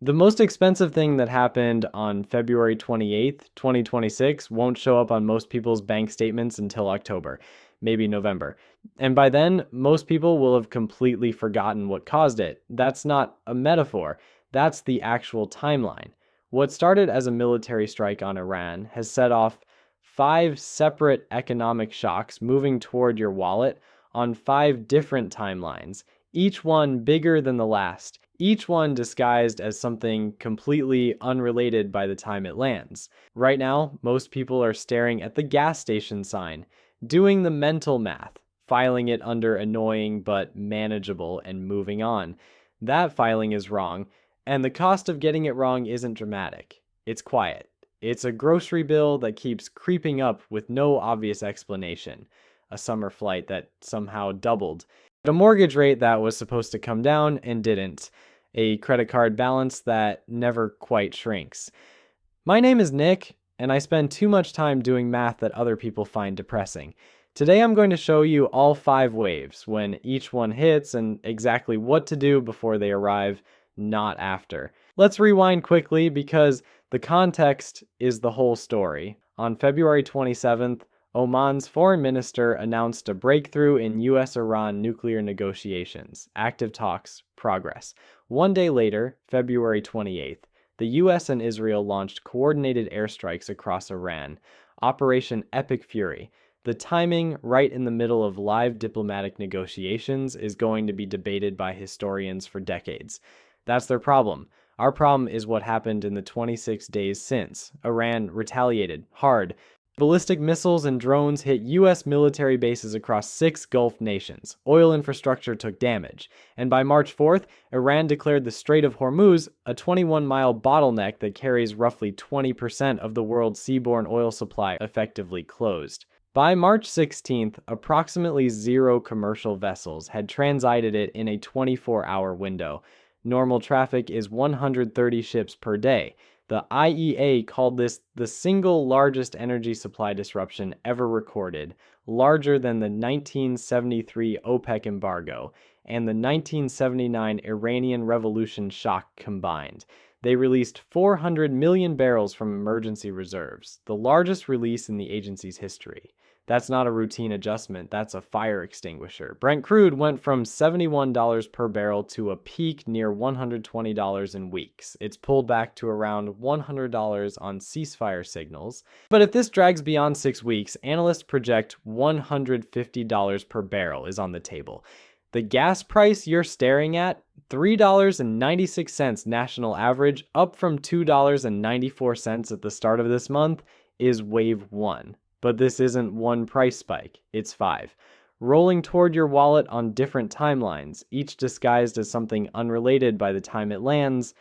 The most expensive thing that happened on February 28th, 2026 won't show up on most people's bank statements until October, maybe November. And by then, most people will have completely forgotten what caused it. That's not a metaphor, that's the actual timeline. What started as a military strike on Iran has set off 5 separate economic shocks moving toward your wallet on 5 different timelines, each one bigger than the last, each one disguised as something completely unrelated by the time it lands. Right now, most people are staring at the gas station sign, doing the mental math, filing it under annoying but manageable, and moving on. That filing is wrong, and the cost of getting it wrong isn't dramatic. It's quiet. It's a grocery bill that keeps creeping up with no obvious explanation. A summer flight that somehow doubled. A mortgage rate that was supposed to come down and didn't. A credit card balance that never quite shrinks. My name is Nick, and I spend too much time doing math that other people find depressing. Today I'm going to show you all 5 waves, when each one hits, and exactly what to do before they arrive, not after. Let's rewind quickly because the context is the whole story. On February 27th, Oman's foreign minister announced a breakthrough in US-Iran nuclear negotiations. Active talks progress. One day later, February 28th, the US and Israel launched coordinated airstrikes across Iran, Operation Epic Fury. The timing, right in the middle of live diplomatic negotiations, is going to be debated by historians for decades. That's their problem. Our problem is what happened in the 26 days since. Iran retaliated hard. Ballistic missiles and drones hit U.S. military bases across 6 Gulf nations. Oil infrastructure took damage. And by March 4th, Iran declared the Strait of Hormuz, a 21-mile bottleneck that carries roughly 20% of the world's seaborne oil supply, effectively closed. By March 16th, approximately 0 commercial vessels had transited it in a 24-hour window. Normal traffic is 130 ships per day. The IEA called this the single largest energy supply disruption ever recorded, larger than the 1973 OPEC embargo and the 1979 Iranian Revolution shock combined. They released 400 million barrels from emergency reserves, the largest release in the agency's history. That's not a routine adjustment, that's a fire extinguisher. Brent crude went from $71 per barrel to a peak near $120 in weeks. It's pulled back to around $100 on ceasefire signals. But if this drags beyond 6 weeks, analysts project $150 per barrel is on the table. The gas price you're staring at, $3.96 national average, up from $2.94 at the start of this month, is wave 1. But this isn't one price spike, it's 5. Rolling toward your wallet on different timelines, each disguised as something unrelated by the time it lands.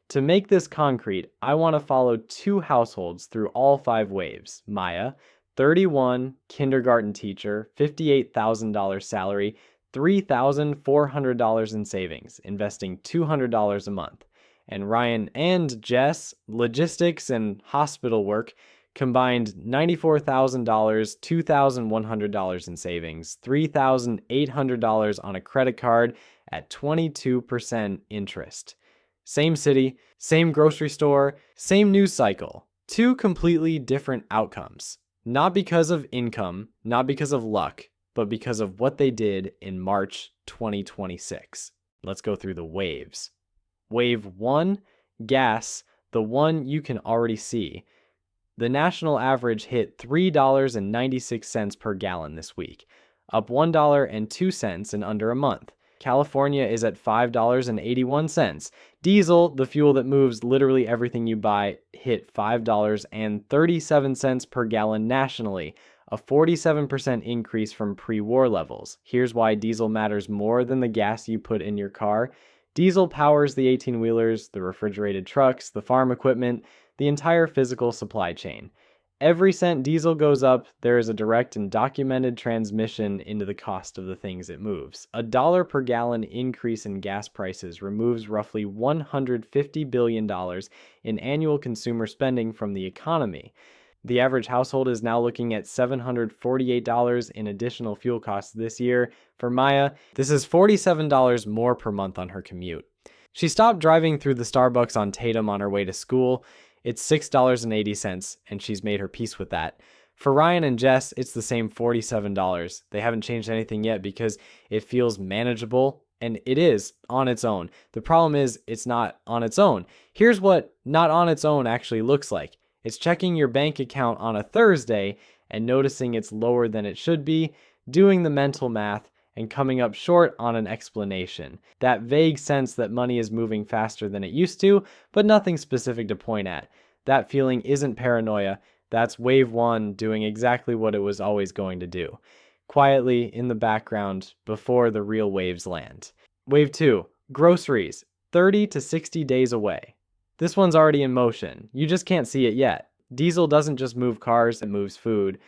To make this concrete, I want to follow 2 households through all 5 waves. Maya, 31, kindergarten teacher, $58,000 salary, $3,400 in savings, investing $200 a month. And Ryan and Jess, logistics and hospital work, combined $94,000, $2,100 in savings, $3,800 on a credit card at 22% interest. Same city, same grocery store, same news cycle. 2 completely different outcomes. Not because of income, not because of luck, but because of what they did in March 2026. Let's go through the waves. Wave 1, gas, the one you can already see. The national average hit $3.96 per gallon this week, up $1.02 in under a month. California is at $5.81. Diesel, the fuel that moves literally everything you buy, hit $5.37 per gallon nationally, a 47% increase from pre-war levels. Here's why diesel matters more than the gas you put in your car. Diesel powers the 18-wheelers, the refrigerated trucks, the farm equipment, the entire physical supply chain. Every cent diesel goes up, there is a direct and documented transmission into the cost of the things it moves. $1 per gallon increase in gas prices removes roughly $150 billion in annual consumer spending from the economy. The average household is now looking at $748 in additional fuel costs this year. For Maya, this is $47 more per month on her commute. She stopped driving through the Starbucks on Tatum on her way to school. It's $6.80, and she's made her peace with that. For Ryan and Jess, it's the same $47. They haven't changed anything yet because it feels manageable, and it is on its own. The problem is it's not on its own. Here's what not on its own actually looks like. It's checking your bank account on a Thursday and noticing it's lower than it should be, doing the mental math, and coming up short on an explanation. That vague sense that money is moving faster than it used to, but nothing specific to point at. That feeling isn't paranoia. That's wave one doing exactly what it was always going to do. Quietly in the background before the real waves land. Wave two, groceries, 30 to 60 days away. This one's already in motion. You just can't see it yet. Diesel doesn't just move cars, it moves food.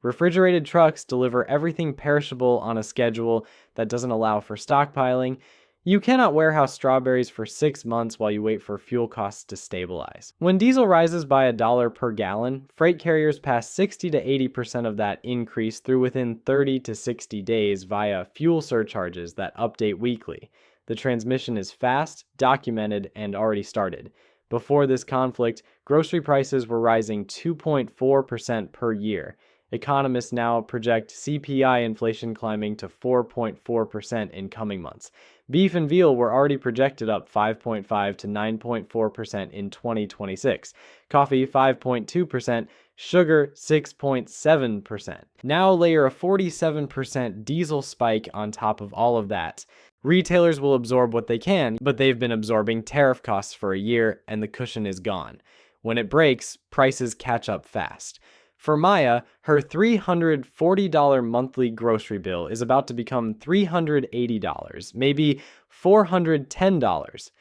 Refrigerated trucks deliver everything perishable on a schedule that doesn't allow for stockpiling. You cannot warehouse strawberries for 6 months while you wait for fuel costs to stabilize. When diesel rises by $1 per gallon, freight carriers pass 60 to 80% of that increase through within 30 to 60 days via fuel surcharges that update weekly. The transmission is fast, documented, and already started. Before this conflict, grocery prices were rising 2.4% per year. Economists now project CPI inflation climbing to 4.4% in coming months. Beef and veal were already projected up 5.5 to 9.4% in 2026. Coffee 5.2%, sugar 6.7%. Now layer a 47% diesel spike on top of all of that. Retailers will absorb what they can, but they've been absorbing tariff costs for a year and the cushion is gone. When it breaks, prices catch up fast. For Maya, her $340 monthly grocery bill is about to become $380, maybe $410.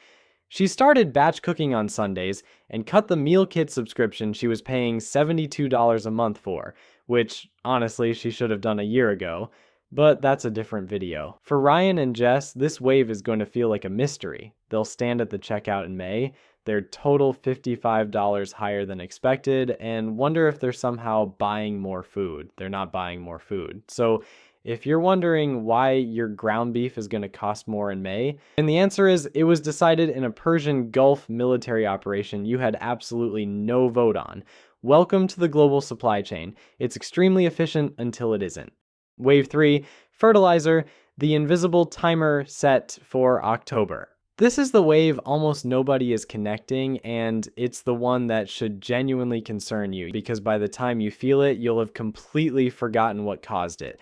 She started batch cooking on Sundays and cut the meal kit subscription she was paying $72 a month for, which honestly she should have done a year ago, but that's a different video. For Ryan and Jess, this wave is going to feel like a mystery. They'll stand at the checkout in May, their total $55 higher than expected, and wonder if they're somehow buying more food. They're not buying more food. So if you're wondering why your ground beef is going to cost more in May, and the answer is it was decided in a Persian Gulf military operation you had absolutely no vote on. Welcome to the global supply chain. It's extremely efficient until it isn't. Wave 3, fertilizer, the invisible timer set for October. This is the wave almost nobody is connecting, and it's the one that should genuinely concern you, because by the time you feel it, you'll have completely forgotten what caused it.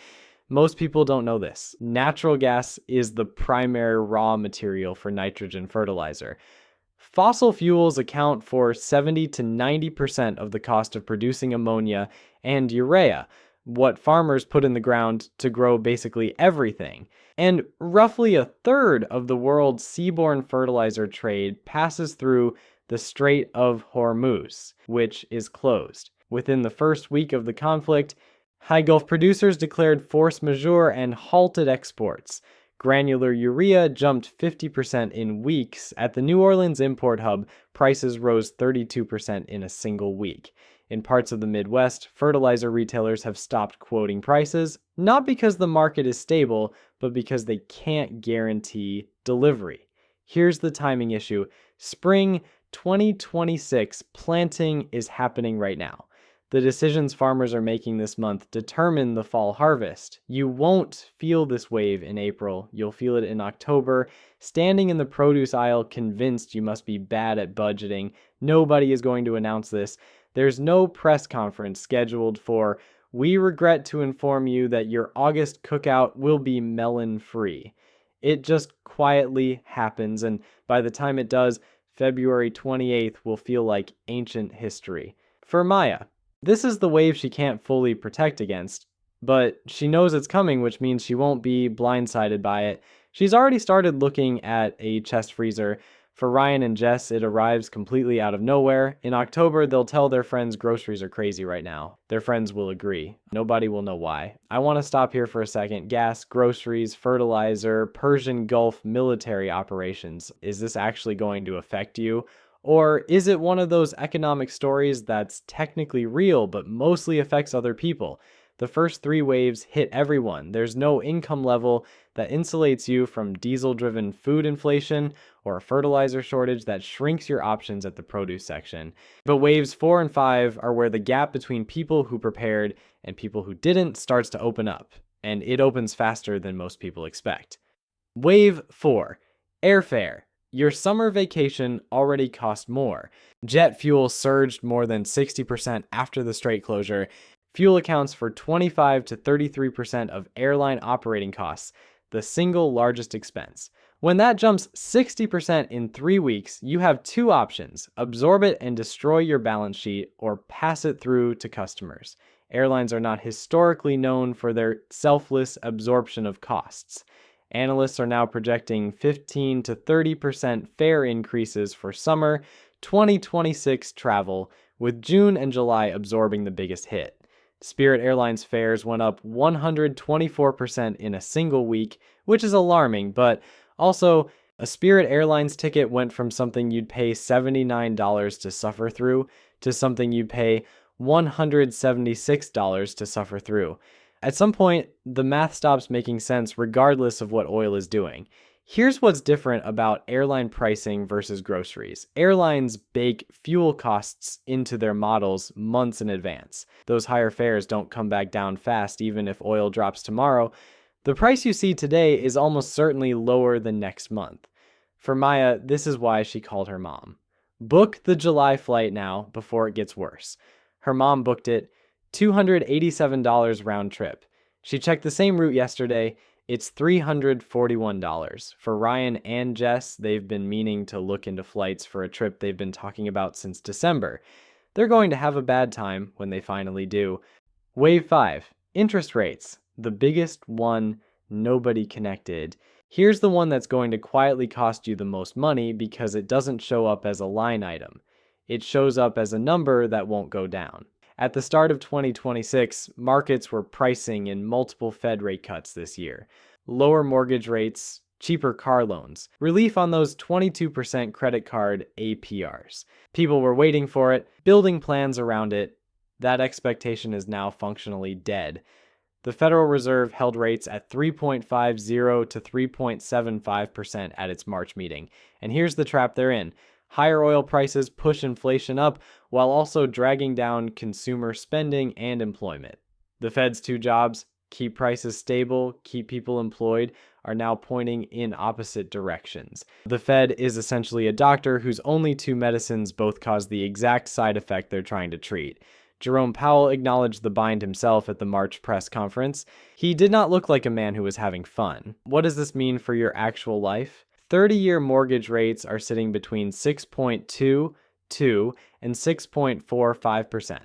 Most people don't know this. Natural gas is the primary raw material for nitrogen fertilizer. Fossil fuels account for 70 to 90% of the cost of producing ammonia and urea, what farmers put in the ground to grow basically everything. And roughly a third of the world's seaborne fertilizer trade passes through the Strait of Hormuz, which is closed. Within the first week of the conflict, high Gulf producers declared force majeure and halted exports. Granular urea jumped 50% in weeks. At the New Orleans import hub, prices rose 32% in a single week. In parts of the Midwest, fertilizer retailers have stopped quoting prices, not because the market is stable, but because they can't guarantee delivery. Here's the timing issue. Spring 2026 planting is happening right now. The decisions farmers are making this month determine the fall harvest. You won't feel this wave in April. You'll feel it in October. Standing in the produce aisle convinced you must be bad at budgeting. Nobody is going to announce this. There's no press conference scheduled for, "We regret to inform you that your August cookout will be melon-free." It just quietly happens, and by the time it does, February 28th will feel like ancient history. For Maya, this is the wave she can't fully protect against, but she knows it's coming, which means she won't be blindsided by it. She's already started looking at a chest freezer. For Ryan and Jess, it arrives completely out of nowhere. In October, they'll tell their friends groceries are crazy right now. Their friends will agree. Nobody will know why. I want to stop here for a second. Gas, groceries, fertilizer, Persian Gulf military operations. Is this actually going to affect you? Or is it one of those economic stories that's technically real but mostly affects other people? The first 3 waves hit everyone. There's no income level that insulates you from diesel-driven food inflation or a fertilizer shortage that shrinks your options at the produce section. But waves 4 and 5 are where the gap between people who prepared and people who didn't starts to open up, and it opens faster than most people expect. Wave 4, airfare. Your summer vacation already cost more. Jet fuel surged more than 60% after the strait closure. Fuel accounts for 25 to 33% of airline operating costs, the single largest expense. When that jumps 60% in 3 weeks, you have two options: absorb it and destroy your balance sheet, or pass it through to customers. Airlines are not historically known for their selfless absorption of costs. Analysts are now projecting 15 to 30% fare increases for summer 2026 travel, with June and July absorbing the biggest hit. Spirit Airlines fares went up 124% in a single week, which is alarming, but also, a Spirit Airlines ticket went from something you'd pay $79 to suffer through to something you'd pay $176 to suffer through. At some point, the math stops making sense regardless of what oil is doing. Here's what's different about airline pricing versus groceries. Airlines bake fuel costs into their models months in advance. Those higher fares don't come back down fast even if oil drops tomorrow. The price you see today is almost certainly lower than next month. For Maya, this is why she called her mom. Book the July flight now before it gets worse. Her mom booked it, $287 round trip. She checked the same route yesterday. It's $341. For Ryan and Jess, they've been meaning to look into flights for a trip they've been talking about since December. They're going to have a bad time when they finally do. Wave 5, interest rates. The biggest one nobody connected. Here's the one that's going to quietly cost you the most money because it doesn't show up as a line item. It shows up as a number that won't go down. At the start of 2026, markets were pricing in multiple Fed rate cuts this year. Lower mortgage rates, cheaper car loans, relief on those 22% credit card APRs. People were waiting for it, building plans around it. That expectation is now functionally dead. The Federal Reserve held rates at 3.50 to 3.75% at its March meeting. And here's the trap they're in. Higher oil prices push inflation up while also dragging down consumer spending and employment. The Fed's two jobs, keep prices stable, keep people employed, are now pointing in opposite directions. The Fed is essentially a doctor whose only two medicines both cause the exact side effect they're trying to treat. Jerome Powell acknowledged the bind himself at the March press conference. He did not look like a man who was having fun. What does this mean for your actual life? 30-year mortgage rates are sitting between 6.22 and 6.45%,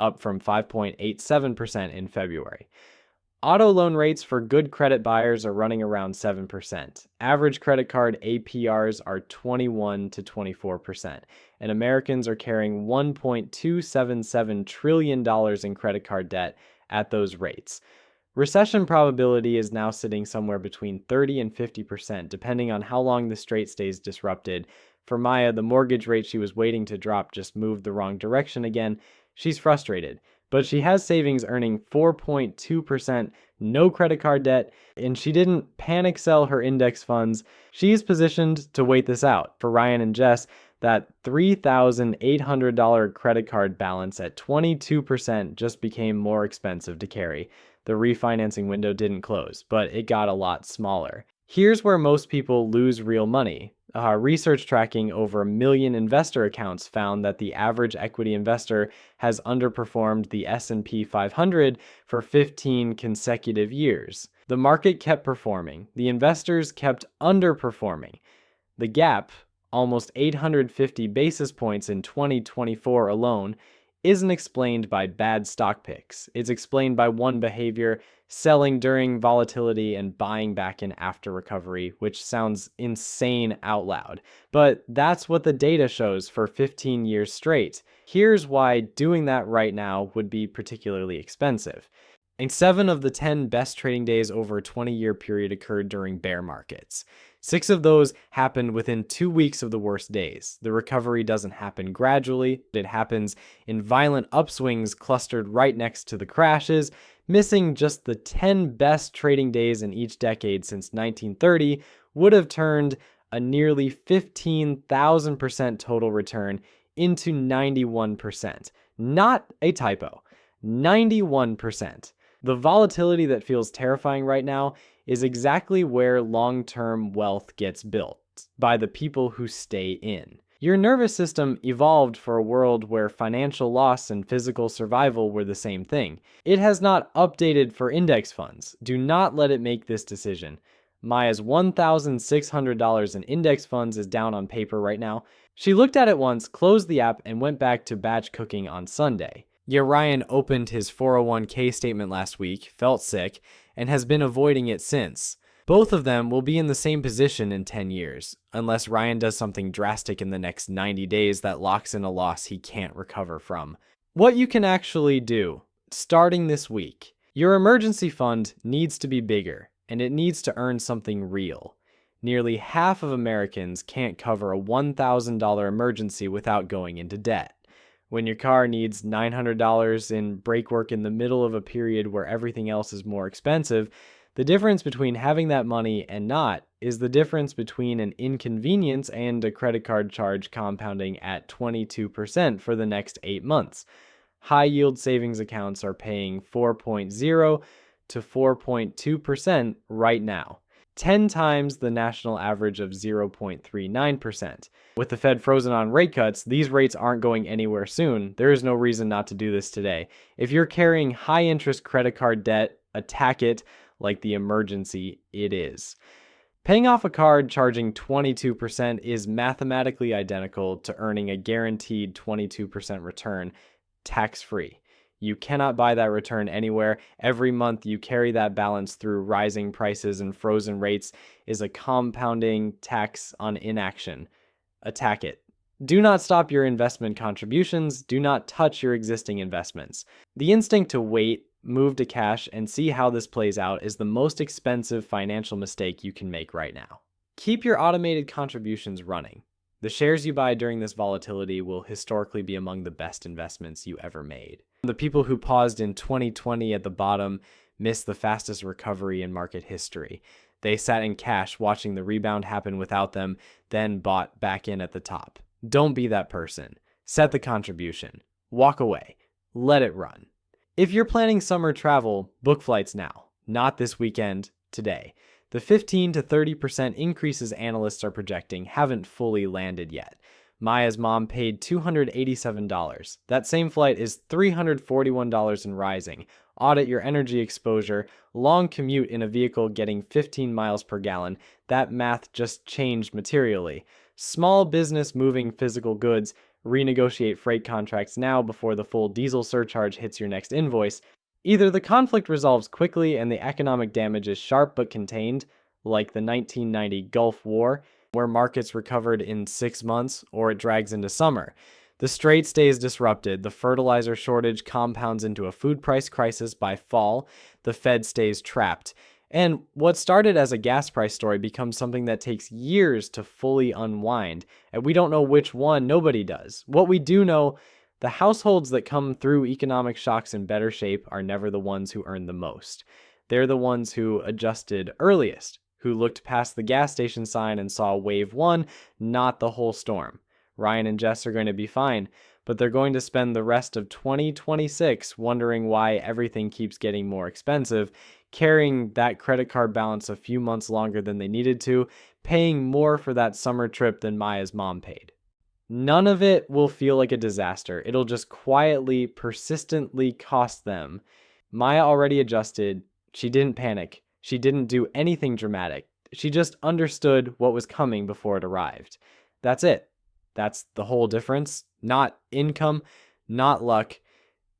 up from 5.87% in February. Auto loan rates for good credit buyers are running around 7%. Average credit card APRs are 21 to 24%, and Americans are carrying $1.277 trillion in credit card debt at those rates. Recession probability is now sitting somewhere between 30 and 50%, depending on how long the strait stays disrupted. For Maya, the mortgage rate she was waiting to drop just moved the wrong direction again. She's frustrated, but she has savings earning 4.2%, no credit card debt, and she didn't panic sell her index funds. She's positioned to wait this out. For Ryan and Jess, that $3,800 credit card balance at 22% just became more expensive to carry. The refinancing window didn't close, but it got a lot smaller. Here's where most people lose real money. Research tracking over 1 million investor accounts found that the average equity investor has underperformed the S&P 500 for 15 consecutive years. The market kept performing. The investors kept underperforming. The gap, almost 850 basis points in 2024 alone, isn't explained by bad stock picks. It's explained by one behavior: selling during volatility and buying back in after recovery, which sounds insane out loud. But that's what the data shows for 15 years straight. Here's why doing that right now would be particularly expensive. And 7 of the 10 best trading days over a 20-year period occurred during bear markets. 6 of those happened within 2 weeks of the worst days. The recovery doesn't happen gradually. It happens in violent upswings clustered right next to the crashes. Missing just the 10 best trading days in each decade since 1930 would have turned a nearly 15,000% total return into 91%. Not a typo, 91%. The volatility that feels terrifying right now is exactly where long-term wealth gets built, by the people who stay in. Your nervous system evolved for a world where financial loss and physical survival were the same thing. It has not updated for index funds. Do not let it make this decision. Maya's $1,600 in index funds is down on paper right now. She looked at it once, closed the app, and went back to batch cooking on Sunday. Yeah, Ryan opened his 401k statement last week, felt sick, and has been avoiding it since. Both of them will be in the same position in 10 years, unless Ryan does something drastic in the next 90 days that locks in a loss he can't recover from. What you can actually do, starting this week, your emergency fund needs to be bigger, and it needs to earn something real. Nearly half of Americans can't cover a $1,000 emergency without going into debt. When your car needs $900 in brake work in the middle of a period where everything else is more expensive, the difference between having that money and not is the difference between an inconvenience and a credit card charge compounding at 22% for the next 8 months. High-yield savings accounts are paying 4.0 to 4.2% right now, 10 times the national average of 0.39%. With the Fed frozen on rate cuts, these rates aren't going anywhere soon. There is no reason not to do this today. If you're carrying high-interest credit card debt, attack it like the emergency it is. Paying off a card charging 22% is mathematically identical to earning a guaranteed 22% return tax-free. You cannot buy that return anywhere. Every month you carry that balance through rising prices and frozen rates is a compounding tax on inaction. Attack it. Do not stop your investment contributions. Do not touch your existing investments. The instinct to wait, move to cash, and see how this plays out is the most expensive financial mistake you can make right now. Keep your automated contributions running. The shares you buy during this volatility will historically be among the best investments you ever made. The people who paused in 2020 at the bottom missed the fastest recovery in market history. They sat in cash watching the rebound happen without them, then bought back in at the top. Don't be that person. Set the contribution. Walk away. Let it run. If you're planning summer travel, book flights now, not this weekend, today. The 15 to 30% increases analysts are projecting haven't fully landed yet. Maya's mom paid $287. That same flight is $341 and rising. Audit your energy exposure. Long commute in a vehicle getting 15 miles per gallon. That math just changed materially. Small business moving physical goods. Renegotiate freight contracts now before the full diesel surcharge hits your next invoice. Either the conflict resolves quickly and the economic damage is sharp but contained, like the 1990 Gulf War, where markets recovered in 6 months, or it drags into summer. The strait stays disrupted, the fertilizer shortage compounds into a food price crisis by fall, the Fed stays trapped. And what started as a gas price story becomes something that takes years to fully unwind, and we don't know which one. Nobody does. What we do know, the households that come through economic shocks in better shape are never the ones who earn the most. They're the ones who adjusted earliest, who looked past the gas station sign and saw wave one, not the whole storm. Ryan and Jess are going to be fine, but they're going to spend the rest of 2026 wondering why everything keeps getting more expensive, carrying that credit card balance a few months longer than they needed to, paying more for that summer trip than Maya's mom paid. None of it will feel like a disaster. It'll just quietly, persistently cost them. Maya already adjusted. She didn't panic. She didn't do anything dramatic. She just understood what was coming before it arrived. That's it. That's the whole difference. Not income, not luck,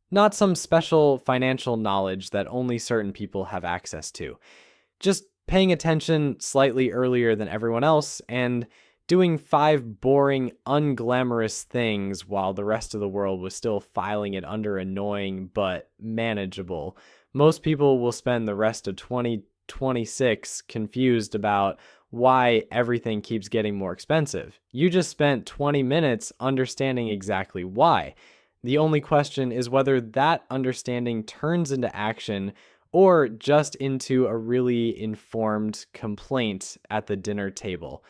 not some special financial knowledge that only certain people have access to. Just paying attention slightly earlier than everyone else and doing 5 boring, unglamorous things while the rest of the world was still filing it under annoying but manageable. Most people will spend the rest of 2026 confused about why everything keeps getting more expensive. You just spent 20 minutes understanding exactly why. The only question is whether that understanding turns into action or just into a really informed complaint at the dinner table.